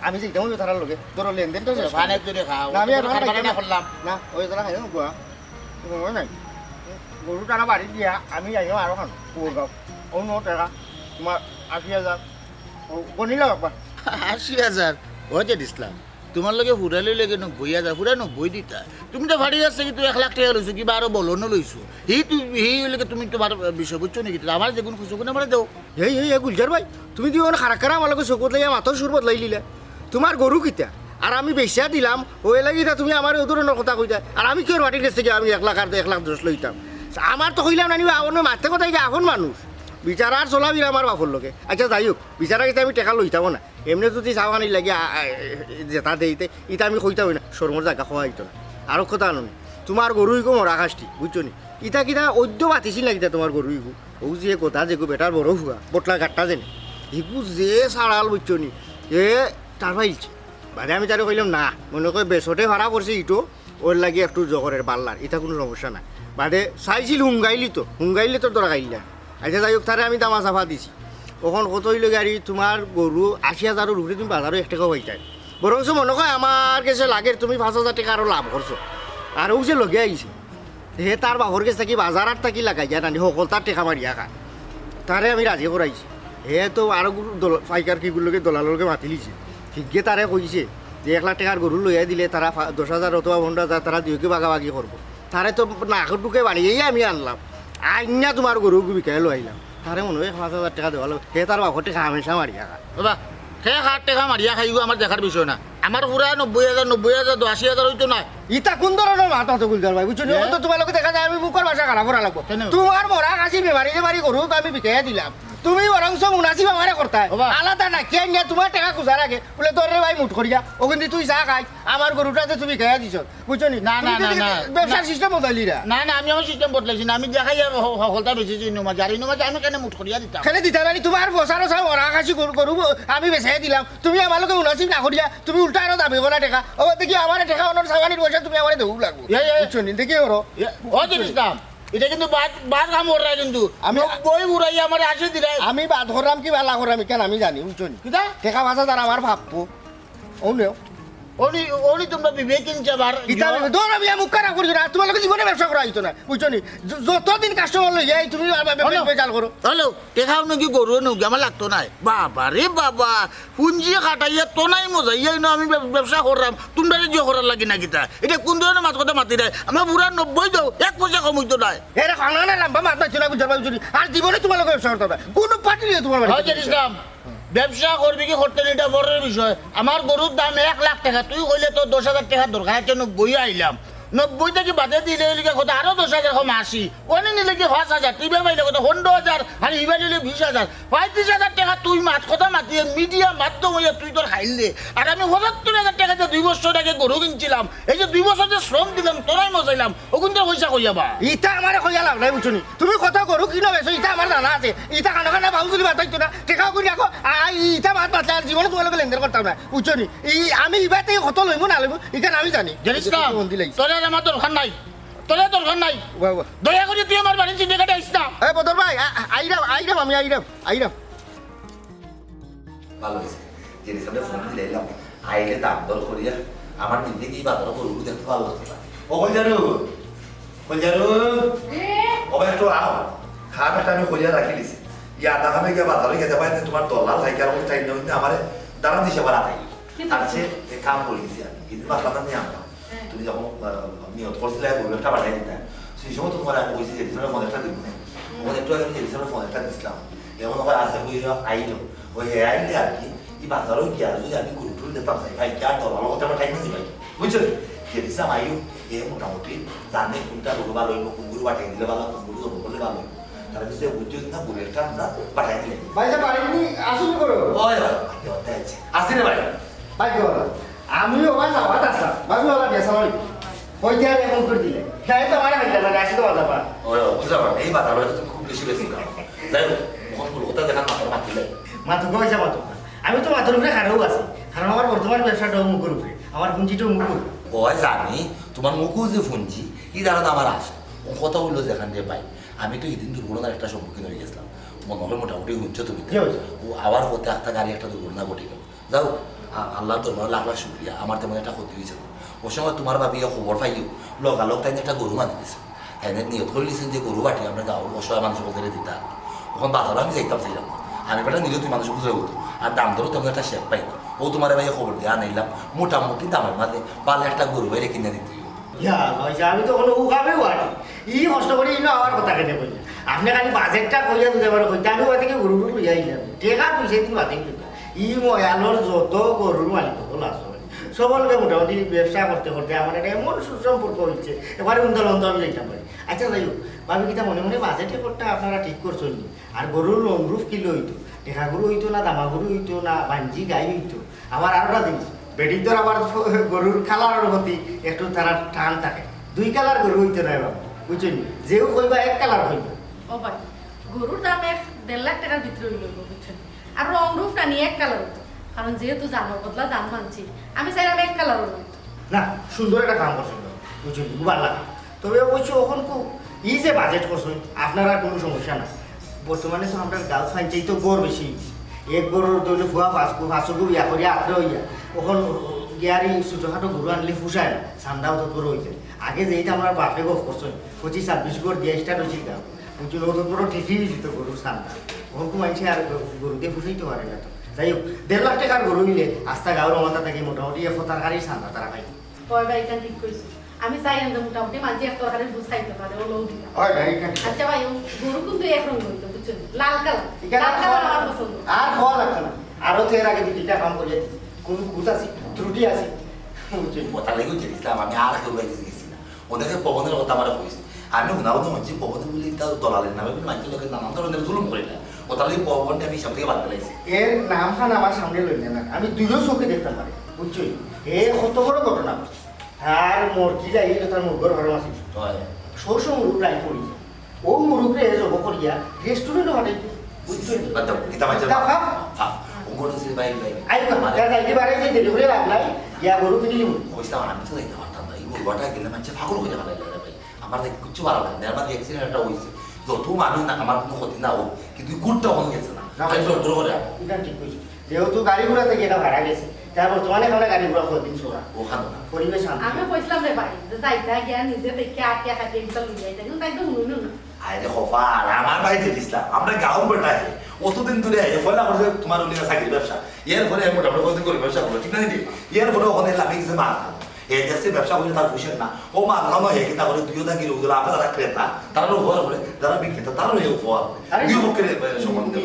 A: আমি যে ইটাও তারার লগে তোর লেনদেন তো
B: ফানে তুই খাও
A: না আমি আর
B: না করলাম
A: না ওই তারা খাই না গোয়া সময় নাই গরু টানা বাড়ি দিয়া আমি যাই আরো খান কুয়াগাঁও অন্য টাকা তোমার 80,000 গনিল একবার
B: 80,000 হয়ে দিছিলাম তোমার লগে হুরালে লেগে 90,000 হুরা 90 দিতা তুমি তো ভাড়ি আছে কি তুই 1 লাখ টাকা লইছো কিবা আরো বলন লইছো হি লগে তুমি তোমার বিষয় বুঝছো নাকি আমার যেগুন খুশি কোন আমরা দাও
A: এই গুলজার ভাই তুমি দিও না খারাপ আমার লগে চকুত লাগিয়া মাথর সুর বদলাই লিলে তোমার গরু কিতা আর আমি বেচা দিলাম ওই লাগিতা তুমি আমার ওই ধরনের কথা কইতা আর আমি কি মাটির কাছ থেকে আমি 1 লাখ আর 1 লাখ 10 লইতাম আমার তো কইলাম না নিবা অন্য মাথা কথা এখন মানুষ বিচারার চলাবি আমার বাপর লোকে আচ্ছা যাই হোক বিচারা গেছে আমি টাকা লইতাম না এমনি যদি চাওয়ানি লাগে জেতা দেইতে ইটা আমি কইতাম না শর্মর জায়গা খাওয়া হইতো না আর কথা আনুন তোমার গরুইগো মরা কাজটি বুঝছো নি ইটা কিনা অদ্য বাতিছিল লাগিতা তোমার গরুইগো ও যে কথা যে বেটার বড় হুয়া বটলা ঘাটটা যেন ইগু যে সাড়াল বুঝছো নি এ তার ভাইলছে বাদে আমি তারে কইলাম না মনে করে বেসটে ভাড়া করছে ইটো ওর লাগে একটু জগরের বাল্লার এটা কোনো সমস্যা না বাদে চাইছিল হুঙ্গাইলি তো দরকার না আচ্ছা যাই হোক তারে আমি দামা চাফা দিছি ওখন কত হইল গাড়ি তোমার গরু 80,000 উপরে তুমি বাজারও 1 টাকাও পাইতাই বরঞ্চ মনে হয় আমার কাছে লাগে তুমি 5,000 টাকা আরও লাভ করছো আর ও যে লগে আইছে হে তার বাপর কাছে থাকি বাজার আর থাকি লাগাই যায় নানি সকল তার টেকা মারিয়া খা তারে আমি রাজি করাইছি হে তো আরও পাইকার কিগুলোকে দলালকে মাতি লিছে ঠিককে তারে কইছে যে 1 লাখ টাকার গরু লইয়া দিলে তারা 10,000 অথবা 15,000 তারা দুইকে বাগাবাগি করবো তারে তো নাকটুকে বাড়িয়েই আমি আনলাম আইনা তোমার গরু বিকায় লো আইলাম তারে মনে হয় 5,000 টাকা দেওয়া লাগবে হে তার বাপর টাকা হামেশা মারিয়া খা
B: বাবা সে 1 টাকা মারিয়া খাইব আমার দেখার বিষয় না আমার পুরা 90,000 80,000 হইতো না
A: ইটা কোন ধরনের মাথা তো গুলজার ভাই বুঝছো তো তোমার দেখা যায় আমি মুখের ভাষা খারাপ করা লাগবো তোমার মরা কাশি বেমারি গরু আমি বিকাইয়া দিলাম তুমি বরংস মুনাসিব আমারে করতাই আলাদা না কে নিয়ে তোমার টাকা খুঁজার আগে বলে তোর ভাই মুঠ করিয়া ও কিন্তু তুই যা খাই আমার গরুটা যে তুমি খেয়া দিছ বুঝছো নি
B: না
A: ব্যবসার সিস্টেম বদলিরা
B: না আমি আমার সিস্টেম বদলাইছি না আমি দেখাই সকলটা বেশি ইনোমা যার ইনোমা আমি কেন মুঠ করিয়া দিতাম
A: খেলে দিতা মানে তোমার বসার মরা কাশি গরু আমি বেচাই দিলাম তুমি আমার লোকে মুনাসিব না করিয়া তুমি উল্টা আরো দাবি করা টাকা ও দেখি আমার টাকা অন্য সাগানির পয়সা তুমি আমার দেবো লাগবো বুঝছো নি দেখি ওর
B: ও জিনিসটাম এটা কিন্তু বাদ কাম ওরা কিন্তু আমি বই উড়াই আমার আসে দিলে
A: আমি বাদ করলাম কি বালা করলাম কেন আমি জানি বুঝছো নি
B: কিটা
A: টাকা 5,000 আমার ভাববো ও নেও
B: ওনি তোমরা বিবেক কিনছে বার
A: ইতা দৌড় আমি মুখ খারাপ করি না তোমার লোকে জীবনে ব্যবসা করা হইতো না বুঝছো নি যতদিন কাস্টমার লই যাই তুমি বেচাল করো
B: হ্যালো টেকাও নাকি গরু নৌকি আমার লাগতো নাই বাবা রে বাবা পুঞ্জি কাটাইয়া তো নাই মজাইয়াই না আমি ব্যবসা করলাম তোমরা যে করার লাগি না কিতা এটা কোন ধরনের মাছ কথা মাতি দেয় আমরা পুরা 90 দাও 1 পয়সা কম হইতো নাই
A: এরা খানা না লম্বা মাছ না চুনা বুঝাবা বুঝি আর জীবনে তোমার লোকে ব্যবসা করতে হবে কোনো পার্টি নেই তোমার
B: ইসলাম ব্যবসা করবি কি করতে এটা বড় বিষয় আমার গরুর দাম 1 লাখ টাকা তুই কইলে তো 10,000 টাকা দরকার আছে 90 আইলাম 90 থেকে বাদে দিলে কথা আরো 10,000 কম 80 ওনে নিলে কি 5,000 তুই পাইলে কথা 15,000 আর ইবা নিলে 20,000 35,000 টাকা তুই মাছ কথা মাতিয়ে মিডিয়া মাধ্যম হইয়া তুই তোর খাইলে আর আমি 75,000 টাকা 2 বছর আগে গরু কিনছিলাম এই যে 2 বছর যে শ্রম দিলাম তোরাই মজাইলাম ওগুন তো পয়সা কইয়া বা
A: ইটা আমারে কইয়া লাভ নাই বুঝছো নি তুমি কথা গরু কিনো বেছো ইটা আমার জানা আছে ইটা কানা কানা বাউজুলি বাতাইতো না টাকা কই রাখো ইটা মাছ বাতলা জীবনে তোমার লোকে লেনদেন করতাম না বুঝছো নি আমি ইবাতে কত লইব না লইব ইটা আমি জানি
B: জানিস না তোর আমার দরকার নাই তোরে দরকার নাই দয়া করে তুই আমার বাড়ি চিঠি কাটে আইস না।
A: এই বদর ভাই আইরাম আমি আইরাম
G: ভালো হয়েছে জিনিস আমরা ফোন দিলে এলাম আইলে দাম দর করিয়া আমার জিন্দগি বাজার করবো দেখতে ভালো হচ্ছে না। ও কলজারু ও একটু আও খাট একটা আমি করিয়া রাখি দিছি ইয়া দামে গিয়ে বাজারে গেতে পাই তোমার দলাল ভাইকে আর চাই না আমার দাঁড়ান দিছে আবার আনাই আর সে কাম করে দিছি আমি কিন্তু বাসলাটা নিয়ে আনলাম তুমি যখন নিয়ত করছিলে একটা পাঠাই দিতে সেই সময় তোমার আমি বলছি যে ফোন একটা দিব না ওদের একটু আগে যে ফোন একটা দিছিলাম এমন আবার আছে কইরা আইলো ওই হে আইলে আর কি এই বাজারও কি আর যদি আমি গুরু টুরু দিতাম চাই ভাই क्या দলাল কথা আমার টাইম নেই ভাই বুঝছো যে দিছিলাম আইও এ মোটামুটি জানে কোনটা গরু ভালো হইব কোন গরু পাঠিয়ে দিলে ভালো কোন গরু জব করলে ভালো হইব তার বিষয়ে বুঝছো না গরু একটা আমরা পাঠিয়ে দিলে
A: ভাই যা বাড়ি আসুন করো
G: ওই আসি রে ভাই
A: ভাই আমি ওখানে যাওয়াত আসলাম ভাবি ওলা বেসাল হইতে আর এমন করে দিলে তাই তো আমার হাইটা না আসি তো যাবা
G: ওই বুঝতে পারো এই বাজারে তুমি খুব বেশি বেশি খাও যাই হোক মন বলো ওটা দেখান মাথার মাতিলে
A: মাথুক হয়েছে মাথুক আমি তো মাথার উপরে খারাও আছি কারণ আমার বর্তমান ব্যবসাটাও মুখের উপরে আমার পুঁজিটাও মুখুর
G: ওই জানি তোমার মুখও যে ফুঞ্জি এই ধারণা আমার আছে ও কথা বললো যেখান দিয়ে পাই আমি তো এদিন দুর্ঘটনার একটা সম্মুখীন হয়ে গেছিলাম মনে হলো মোটামুটি হচ্ছে তুমি ও আবার হতে একটা গাড়ি একটা দুর্ঘটনা ঘটে গেল যাও আল্লাহ তোমার লাখ লাখ শুক্রিয়া আমার তেমন একটা ক্ষতি হয়েছিল ওর সময় তোমার ভাবি খবর পাইও লগালগ তাই একটা গরু মানি দিয়েছে তাই নিয়ত করে নিয়েছেন যে গরু বাটি আমরা গাঁর অসহায় মানুষ বজারে দিতাম ওখান বাজারে আমি যাইতাম চাইলাম আমি বেটা নিজে তুমি মানুষ বুঝে হতো আর দাম ধরো তেমন একটা শেপ পাই না ও তোমার ভাই খবর দিয়ে আনাইলাম মোটামুটি দামের মাঝে পালে একটা গরু বাইরে কিনে দিতে
A: আমি তো কোনো উকাবেও আটি ই কষ্ট করে ইনো আমার কথা কেটে বললেন আপনি খালি বাজেটটা কইয়া দিতে পারো কইতে আমি ওই থেকে গরু টুরু লইয়াইলাম টেকা পয়সা দিন বাদে ই ময়ালোর যত গরুর মালিক হল আসলে সকলকে মোটামুটি ব্যবসা করতে করতে আমার একটা এমন সুসম্পর্ক হচ্ছে এবারে উন্দল যেতে পারি আচ্ছা যাই হোক ভাবি কিতা মনে মনে বাজেটে করতে আপনারা ঠিক করছেন নি আর গরুর লংরুফ কিলো হইতো টেকা গরু হইতো না দামা গরু হইতো না বাঞ্জি গাই হইতো আবার আরোটা জিনিস বেডিং তো আবার গরুর কালারের প্রতি একটু তারা টান থাকে 2 কালার গরু হইতো না বাবা বুঝছেন যেও কইবা 1 কালার হইব
C: ও ভাই গরুর দাম 1.5 লাখ টাকার ভিতরে হইল বুঝছেন আর রং রূপটা নিয়ে 1 কালার হতো কারণ যেহেতু জানোর বদলা জান মানছি আমি চাইলাম 1 কালার হতো
A: না সুন্দর একটা কাম করছেন বুঝছেন ভালো লাগে তবে অবশ্য ওখান খুব যে বাজেট করছেন আপনারা কোনো সমস্যা না বর্তমানে তো আমরা গার্লস ফাইনচাই তো গড় বেশি এক গরুর দৌড়ে ফুয়া ফাঁসো গরু ইয়া করিয়া আখড়ে হইয়া ওখান গিয়ারি ছোটোখাটো গরু আনলে ফুসায় না সান্দাও তো গরু হয়েছে আগে যেইটা আমার বাপে গফ করছেন 25-26 গড় দিয়ে স্টার্ট হয়েছিল গা বুঝছিল ওদের গরু ঠিকই দিত গরুর সান্দা ওখান মানছে আর গরু দিয়ে ফুসাইতে পারে না তো যাই হোক 1.5 লাখ টাকার গরু নিলে আস্তা গাঁর মাথা থেকে মোটামুটি 1 তরকারি সান্দা তারা খাই
C: কয় ভাই এটা ঠিক কইছো আমি চাই না মোটামুটি মাঝে এক তরকারি বুঝ খাইতে পারে ও লোক দিতা আচ্ছা ভাই গরু কিন্তু এক রঙ হইতো বুঝছেন লাল কালার আমার পছন্দ
A: আর খাওয়া লাগতো না আরো তো এর আগে 2-3টা কাম করিয়া দিচ্ছি কোনো কুত আছে ত্রুটি আছে বুঝছেন
G: কথা লেগে যেতাম আমি আর কেউ বাইরে গেছি না ওদেরকে পবনের কথা আমার কইছি আমি উনাও তো মঞ্চে পবন বলি তার দলালের নামে কিন্তু মানুষের লোকের নানান ধরনের জুলুম করে না ও তাহলে পবনটা আমি সামনে থেকে বাদ ফেলাইছি
A: এর নাম খান আমার সামনে লই না আমি দুইও চোখে দেখতে পারি বুঝছই এ কত বড় ঘটনা আর মর্জি যাই তার মুরগর ঘর আছে শোষ মুরুগ রাই পড়ি ও মুরুগরে জব করিয়া রেস্টুরেন্ট হটে বুঝছই
G: কিতা মাঝে
A: দাও
G: ও গরু সে বাইরে বাইরে
A: আই না যাইতে পারে যে ডেলিভারি লাগলাই ইয়া গরু কিনে নিব
G: কইতাম আমি তো যাইতে পারতাম না এই গরুটা গেলে মানুষ পাগল হয়ে যাবে ভাই আমার দেখ কিছু ভালো লাগে না আমার অ্যাক্সিডেন্ট একটা হইছে যত মানুষ না আমার কোনো ক্ষতি না হোক কিন্তু গুড়টা হয়ে গেছে না আমি ডক্টর করে
A: এটা ঠিক কইছি যেহেতু গাড়ি ঘোড়া থেকে এটা ভাড়া গেছে তার বর্তমানে আমরা গাড়ি ঘোড়া করে দিন ছোড়া
G: ওখানে না
A: পরিবেশ শান্তি
C: আমি কইছিলাম রে ভাই যে যাইতা গিয়া নিজে দেখে আটকে খাইতে ইনস্টল হয়ে যাইতা কিন্তু একদম নুন না
G: আরে খোপা আমার বাড়িতে দিছিলাম আমরা গাঁও বেটাই অতদিন ধরে ফলে আমার তোমার ওলিয়া চাকরির ব্যবসা এর ফলে আমি মোটামুটি কতদিন করে ব্যবসা করবো ঠিক না দিদি এর ফলে ওখানে আমি কিছু মাল খাবো এই দেশে ব্যবসা করে তার খুশি না ও মাল খাওয়া হয়ে গেছে তারপরে দুইও দাগির ওগুলো আমরা যারা ক্রেতা তারা উপহার করে যারা বিক্রেতা তারা উপহার দুই পক্ষের সম্বন্ধে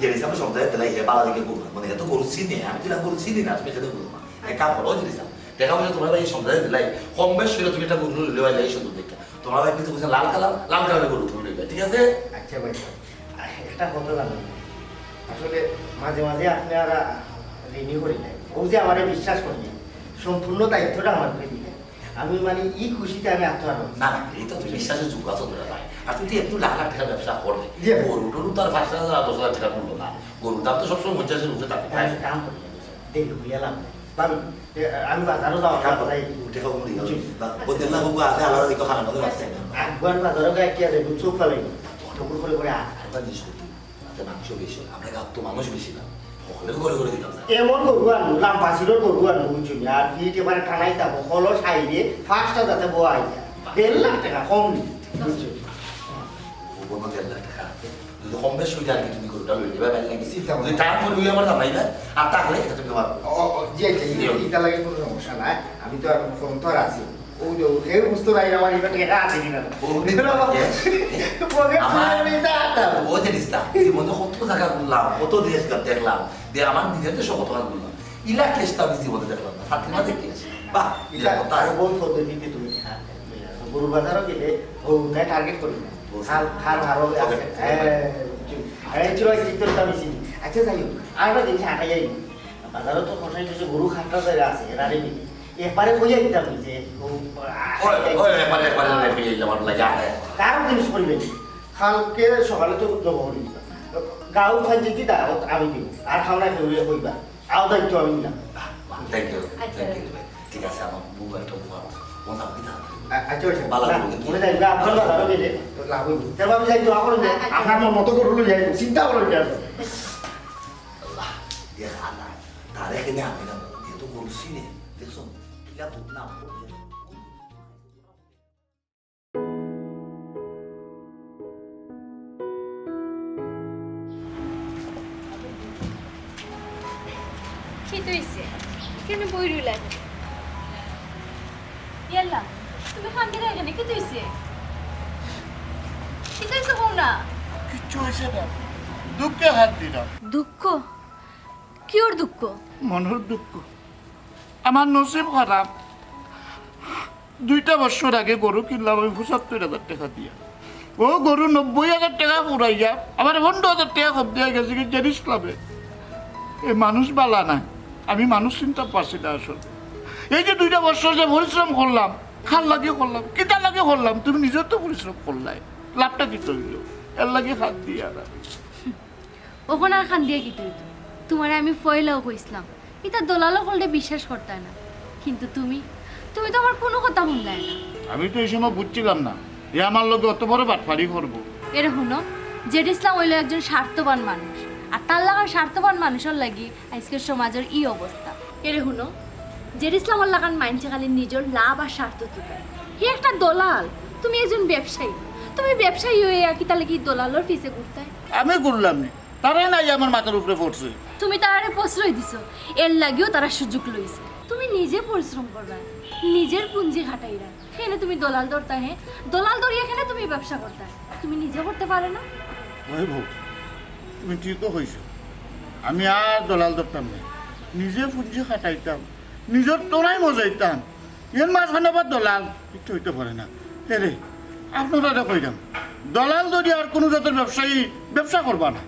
G: যে হিসাবে সন্তানের দিলাই হে বালা দিকে গরু মানে এত গরু চিনি আমি যেটা গরু চিনি না তুমি সেটা বলবো এক কাম করো জিনিস দেখা বলছে তোমার ভাই সন্তানের দিলাই কম বেশ করে তুমি একটা গরু লেওয়া যায় সুন্দর দেখে তোমার ভাই কিন্তু বলছে লাল কালারের গরু তুমি নেবে ঠিক আছে
A: আচ্ছা ভাই একটা কথা জানেন আসলে মাঝে মাঝে আপনারা রিনিউ করি নাই ও যে আমার বিশ্বাস করি সম্পূর্ণ দায়িত্বটা আমার করে দিলেন আমি মানে খুশিতে আমি আত্মহারা
G: না না এই তো তুমি বিশ্বাসের যুগ আছো তোরা ভাই আর তুই একটু লাখ লাখ টাকা ব্যবসা করবে
A: জি।
G: গরু টরু তো আর 5,000 10,000 টাকা করলো না গরুর দাম তো সবসময় 50,000 উপরে থাকে
A: কাম করি দেরি হইয়া লাভ ভাবি আমি বাজারও যাওয়া যাই
G: উঠে খাবো বলতেন না বাবু আছে আলাদা দিকে খানা মতো রাখছে
A: একবার বাজারও গায়ে কি আছে চোখ ফেলাই ঠাকুর করে করে
G: একবার জিনিস করতে তাতে মাংস বেশি আমরা গাছ তো মানুষ বেশি না সকলের করে করে দিতাম
A: এমন গরু আনবো লাম্পাসিরও গরু আনবো বুঝছি আর ফিট এবারে টানাই যাবো হলো সাইডে ফার্স্টটা যাতে বয়া আইয়া 1.5 লাখ টাকা কম নি বুঝছো
G: কোনো 1.5 লাখ টাকা যদি কম বেশ হয়ে যায় তুমি গরুটা লই নেবে বাইরে লাগি যদি টাইম করবি আমার জানাই না আর তাহলে এটা তুমি পারবে
A: জি এটা লাগে কোনো সমস্যা নাই আমি তো আর ফোন তো আর আছি ও যে এই বুঝতে নাই আমার এটা টাকা আছে কিনা
G: ও জিনিস না জীবনে কত জায়গা ঘুরলাম কত দেশ দেখলাম দিয়ে আমার নিজের দেশে কত কাজ ঘুরলাম ইলা টেস্ট আমি জীবনে দেখলাম না সাথে না দেখি বাহ
A: এটা তার বল পদ্ধতিতে তুমি গরু বাজারও গেলে ওটা টার্গেট করি না খাল হারো এই চলো চিত্র দামি চিনি আচ্ছা যাই হোক আর একটা জিনিস আটা যাই বাজারও তো খসাই কিছু গরু খাটটা জায়গা আছে এরারে মিলি এবারে কইয়া দিতাম যে কারো জিনিস করবেন কালকে সকালে তো দেবো গাও খাই যেতে দাও আমি দিব আর খাওয়া খেয়ে কইবা আও দায়িত্ব আমি নিলাম
G: থ্যাংক ইউ ঠিক আছে আমার বউ একটা বউ মনে আপনি না
A: আচ্ছা মনে যাই আপনার বাজারও গেলে লাভ হইব তারপর আমি যাই দোয়া করুন যে আপনার মতো করে যাই চিন্তা করুন
G: আল্লাহ ইয়া আল্লাহ তার এখানে আমি না এত বলছি নে দেখছো কিলা তো না
I: কি তুইছে কেন বই রইলা ইয়াল্লা তুমি খান দিরা এখানে কি তুইছে কি তুইছে হও না
B: কিচ্ছু হয়েছে না দুঃখে হাত দিলাম
I: দুঃখ কি ওর দুঃখ
B: মনের দুঃখ আমার নসিব খারাপ 2টা বছর আগে গরু কিনলাম আমি 75,000 টাকা দিয়া ও গরু 90,000 টাকা উড়াইয়া আমার 15,000 টাকা খপ দিয়া গেছে কি জানিস লাভে এই মানুষ বালা না আমি মানুষ চিন্তা পারছি না আসলে এই যে 2টা বছর যে পরিশ্রম করলাম খাল লাগিয়ে করলাম কিতা লাগিয়ে করলাম তুমি নিজের তো পরিশ্রম করলাই লাভটা কি চলল এর লাগে হাত দিয়া
I: ওখানে আর খান দিয়ে কি তুই তোমারে আমি ফয়লাও কইছিলাম এটা দলালো করলে বিশ্বাস করতে না কিন্তু তুমি তো আমার কোনো কথা শুনলাই না
B: আমি তো এই সময় বুঝছিলাম না এ আমার লোকে অত বড় বাটফারি করবো
I: এর শুনো জেড ইসলাম হইল একজন স্বার্থবান মানুষ আর তার লাগার স্বার্থবান মানুষের লাগি আজকের সমাজের ই অবস্থা এর শুনো জেড ইসলামের লাগান মাইনছে খালি নিজের লাভ আর স্বার্থ তুলে হি একটা দলাল তুমি একজন ব্যবসায়ী তুমি ব্যবসায়ী হয়ে কি তাহলে কি দলালের পিছে ঘুরতে
B: আমি করলাম না তারাই নাই আমার মাথার উপরে পড়ছে
I: তুমি তারে প্রশ্রয় দিছো এর লাগিও তারা সুযোগ লইছে তুমি নিজে পরিশ্রম করবা নিজের পুঁজি খাটাইরা এখানে তুমি দলাল ধরতা হ্যাঁ দলাল ধরি এখানে তুমি ব্যবসা করতা তুমি নিজে করতে পারে না
B: ওই বউ তুমি ঠিকও হয়েছো আমি আর দলাল ধরতাম না নিজে পুঁজি খাটাইতাম নিজের তোরাই মজাইতাম এর মাঝখানে আবার দলাল কিছু হইতে পারে না রে আপনারা কইতাম দলাল যদি আর কোনো জাতের ব্যবসায়ী ব্যবসা করবা না